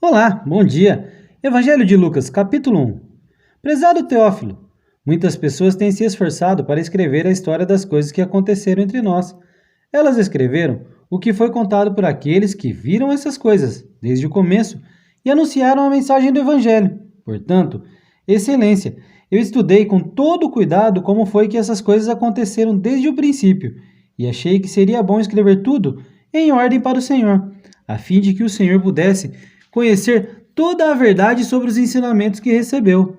Olá, bom dia. Evangelho de Lucas, capítulo 1. Prezado Teófilo, muitas pessoas têm se esforçado para escrever a história das coisas que aconteceram entre nós. Elas escreveram o que foi contado por aqueles que viram essas coisas desde o começo e anunciaram a mensagem do Evangelho. Portanto, Excelência, eu estudei com todo cuidado como foi que essas coisas aconteceram desde o princípio e achei que seria bom escrever tudo em ordem para o Senhor, a fim de que o Senhor pudesse conhecer toda a verdade sobre os ensinamentos que recebeu.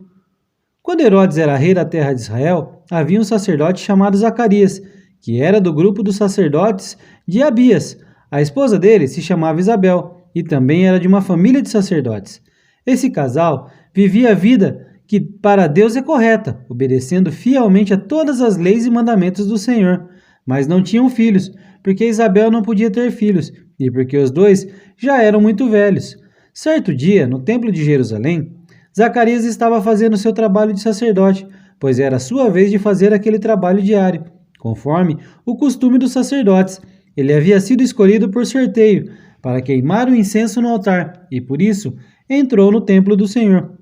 Quando Herodes era rei da terra de Israel, havia um sacerdote chamado Zacarias, que era do grupo dos sacerdotes de Abias. A esposa dele se chamava Isabel e também era de uma família de sacerdotes. Esse casal vivia a vida que para Deus é correta, obedecendo fielmente a todas as leis e mandamentos do Senhor, mas não tinham filhos, porque Isabel não podia ter filhos e porque os dois já eram muito velhos. Certo dia, no templo de Jerusalém, Zacarias estava fazendo seu trabalho de sacerdote, pois era a sua vez de fazer aquele trabalho diário. Conforme o costume dos sacerdotes, ele havia sido escolhido por sorteio para queimar o incenso no altar e, por isso, entrou no templo do Senhor.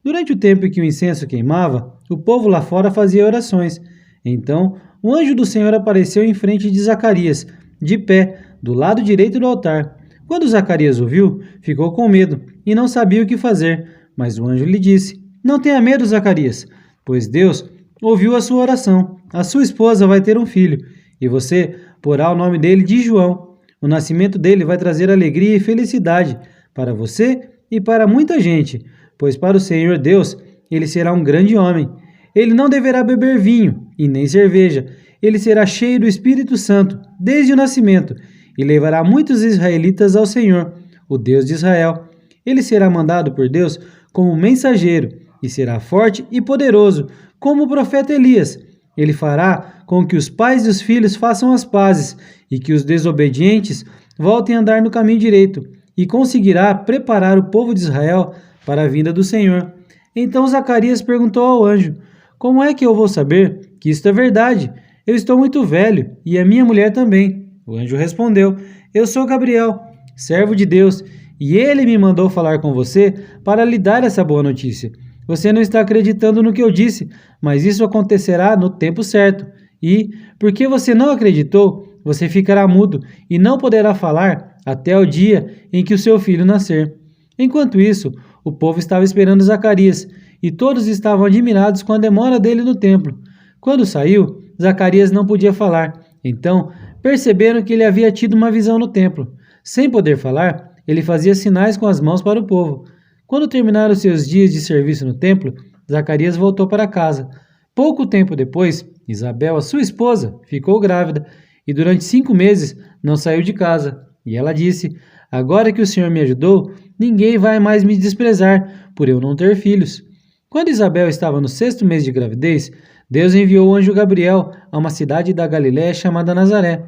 Durante o tempo em que o incenso queimava, o povo lá fora fazia orações. Então, o anjo do Senhor apareceu em frente de Zacarias, de pé, do lado direito do altar. Quando Zacarias o viu, ficou com medo e não sabia o que fazer, mas o anjo lhe disse: Não tenha medo, Zacarias, pois Deus ouviu a sua oração. A sua esposa vai ter um filho, e você porá o nome dele de João. O nascimento dele vai trazer alegria e felicidade para você e para muita gente, pois para o Senhor Deus ele será um grande homem. Ele não deverá beber vinho e nem cerveja. Ele será cheio do Espírito Santo desde o nascimento e levará muitos israelitas ao Senhor, o Deus de Israel. Ele será mandado por Deus como mensageiro e será forte e poderoso, como o profeta Elias. Ele fará com que os pais e os filhos façam as pazes e que os desobedientes voltem a andar no caminho direito e conseguirá preparar o povo de Israel para a vinda do Senhor. Então Zacarias perguntou ao anjo: Como é que eu vou saber que isto é verdade? Eu estou muito velho e a minha mulher também. O anjo respondeu: Eu sou Gabriel, servo de Deus, e ele me mandou falar com você para lhe dar essa boa notícia. Você não está acreditando no que eu disse, mas isso acontecerá no tempo certo. E, porque você não acreditou, você ficará mudo e não poderá falar até o dia em que o seu filho nascer. Enquanto isso, o povo estava esperando Zacarias, e todos estavam admirados com a demora dele no templo. Quando saiu, Zacarias não podia falar. Então, perceberam que ele havia tido uma visão no templo. Sem poder falar, ele fazia sinais com as mãos para o povo. Quando terminaram seus dias de serviço no templo, Zacarias voltou para casa. Pouco tempo depois, Isabel, a sua esposa, ficou grávida e durante 5 meses não saiu de casa. E ela disse: Agora que o Senhor me ajudou, ninguém vai mais me desprezar por eu não ter filhos. Quando Isabel estava no 6º mês de gravidez, Deus enviou o anjo Gabriel a uma cidade da Galiléia chamada Nazaré.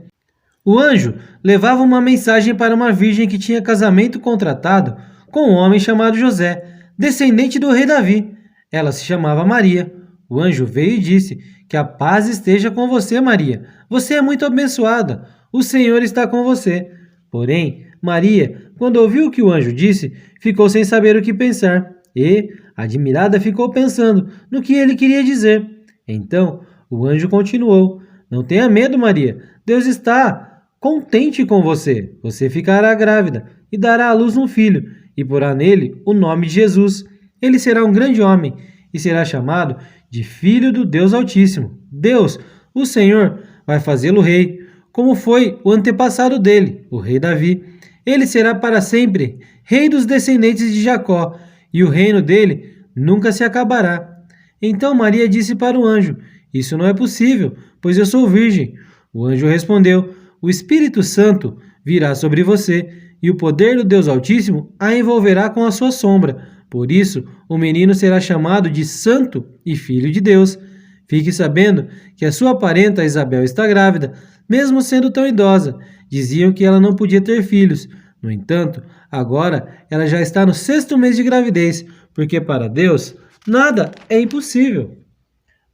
O anjo levava uma mensagem para uma virgem que tinha casamento contratado com um homem chamado José, descendente do rei Davi. Ela se chamava Maria. O anjo veio e disse: Que a paz esteja com você, Maria. Você é muito abençoada. O Senhor está com você. Porém, Maria, quando ouviu o que o anjo disse, ficou sem saber o que pensar e, admirada, ficou pensando no que ele queria dizer. Então, o anjo continuou: Não tenha medo, Maria. Deus está contente com você. Você ficará grávida e dará à luz um filho e porá nele o nome de Jesus. Ele será um grande homem e será chamado de Filho do Deus Altíssimo. Deus, o Senhor, vai fazê-lo rei, como foi o antepassado dele, o rei Davi. Ele será para sempre rei dos descendentes de Jacó, e o reino dele nunca se acabará. Então Maria disse para o anjo: Isso não é possível, pois eu sou virgem. O anjo respondeu: O Espírito Santo virá sobre você, e o poder do Deus Altíssimo a envolverá com a sua sombra. Por isso, o menino será chamado de Santo e Filho de Deus. Fique sabendo que a sua parenta Isabel está grávida, mesmo sendo tão idosa. Diziam que ela não podia ter filhos. No entanto, agora ela já está no 6º mês de gravidez, porque para Deus nada é impossível.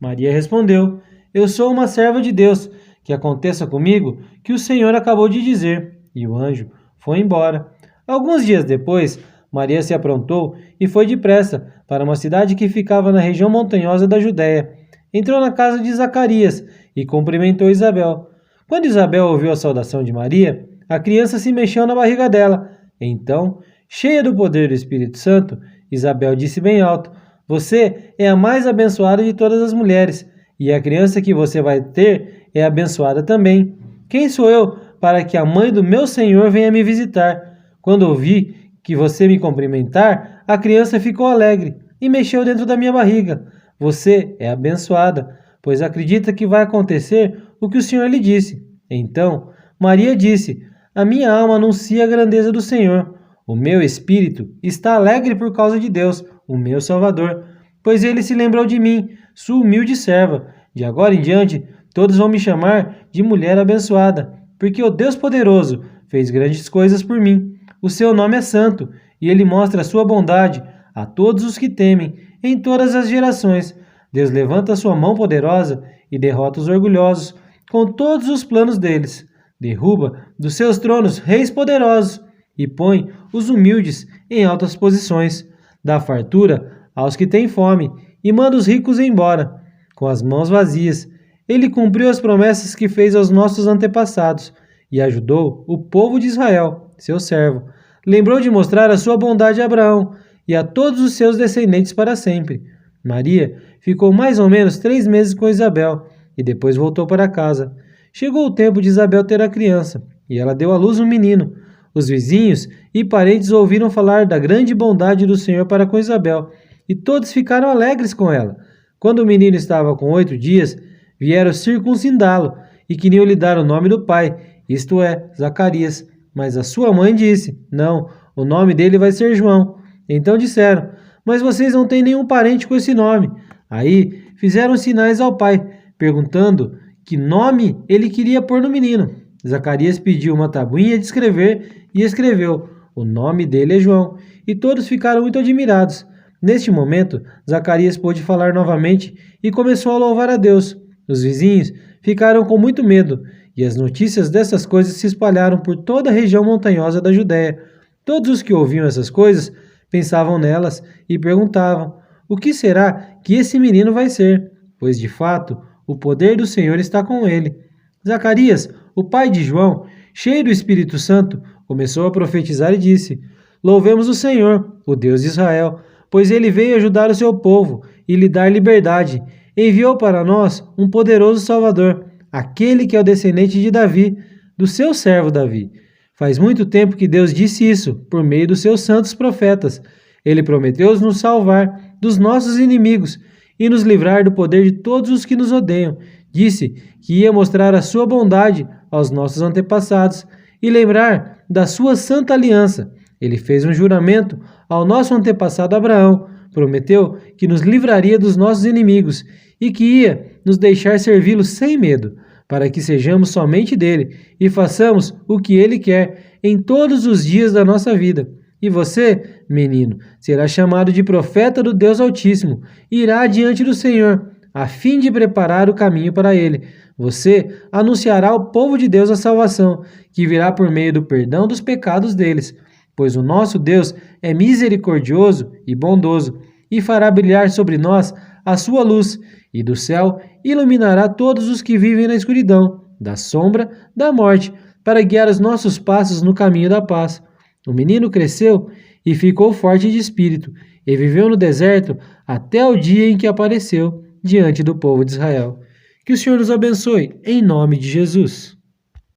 Maria respondeu: Eu sou uma serva de Deus, que aconteça comigo que o Senhor acabou de dizer. E o anjo foi embora. Alguns dias depois, Maria se aprontou e foi depressa para uma cidade que ficava na região montanhosa da Judéia. Entrou na casa de Zacarias e cumprimentou Isabel. Quando Isabel ouviu a saudação de Maria, a criança se mexeu na barriga dela. Então, cheia do poder do Espírito Santo, Isabel disse bem alto: Você é a mais abençoada de todas as mulheres, e a criança que você vai ter é abençoada também. Quem sou eu para que a mãe do meu Senhor venha me visitar? Quando ouvi que você me cumprimentar, a criança ficou alegre e mexeu dentro da minha barriga. Você é abençoada, pois acredita que vai acontecer o que o Senhor lhe disse. Então, Maria disse: A minha alma anuncia a grandeza do Senhor. O meu espírito está alegre por causa de Deus, o meu Salvador, pois ele se lembrou de mim, sua humilde serva. De agora em diante, todos vão me chamar de mulher abençoada, porque o Deus poderoso fez grandes coisas por mim. O seu nome é santo, e ele mostra a sua bondade a todos os que temem, em todas as gerações. Deus levanta a sua mão poderosa e derrota os orgulhosos, com todos os planos deles. Derruba dos seus tronos reis poderosos e põe os humildes em altas posições. Dá fartura aos que têm fome e manda os ricos embora, com as mãos vazias. Ele cumpriu as promessas que fez aos nossos antepassados e ajudou o povo de Israel, seu servo. Lembrou de mostrar a sua bondade a Abraão e a todos os seus descendentes para sempre. Maria ficou mais ou menos 3 meses com Isabel e depois voltou para casa. Chegou o tempo de Isabel ter a criança e ela deu à luz um menino. Os vizinhos e parentes ouviram falar da grande bondade do Senhor para com Isabel e todos ficaram alegres com ela. Quando o menino estava com 8 dias, vieram circuncindá-lo e queriam lhe dar o nome do pai, isto é, Zacarias. Mas a sua mãe disse: Não, o nome dele vai ser João. Então disseram: Mas vocês não têm nenhum parente com esse nome. Aí fizeram sinais ao pai, perguntando que nome ele queria pôr no menino. Zacarias pediu uma tabuinha de escrever e escreveu: O nome dele é João. E todos ficaram muito admirados. Neste momento, Zacarias pôde falar novamente e começou a louvar a Deus. Os vizinhos ficaram com muito medo, e as notícias dessas coisas se espalharam por toda a região montanhosa da Judéia. Todos os que ouviam essas coisas pensavam nelas e perguntavam: O que será que esse menino vai ser? Pois, de fato, o poder do Senhor está com ele. Zacarias, o pai de João, cheio do Espírito Santo, começou a profetizar e disse: Louvemos o Senhor, o Deus de Israel, pois ele veio ajudar o seu povo e lhe dar liberdade. Enviou para nós um poderoso Salvador, aquele que é o descendente de Davi, do seu servo Davi. Faz muito tempo que Deus disse isso por meio dos seus santos profetas. Ele prometeu nos salvar dos nossos inimigos e nos livrar do poder de todos os que nos odeiam. Disse que ia mostrar a sua bondade aos nossos antepassados e lembrar da sua santa aliança. Ele fez um juramento ao nosso antepassado Abraão, prometeu que nos livraria dos nossos inimigos e que ia nos deixar servi-lo sem medo, para que sejamos somente dele e façamos o que ele quer em todos os dias da nossa vida. E você, menino, será chamado de profeta do Deus Altíssimo e irá diante do Senhor, a fim de preparar o caminho para ele. Você anunciará ao povo de Deus a salvação, que virá por meio do perdão dos pecados deles, pois o nosso Deus é misericordioso e bondoso, e fará brilhar sobre nós a sua luz, e do céu iluminará todos os que vivem na escuridão, da sombra, da morte, para guiar os nossos passos no caminho da paz. O menino cresceu e ficou forte de espírito, e viveu no deserto até o dia em que apareceu diante do povo de Israel. Que o Senhor nos abençoe, em nome de Jesus.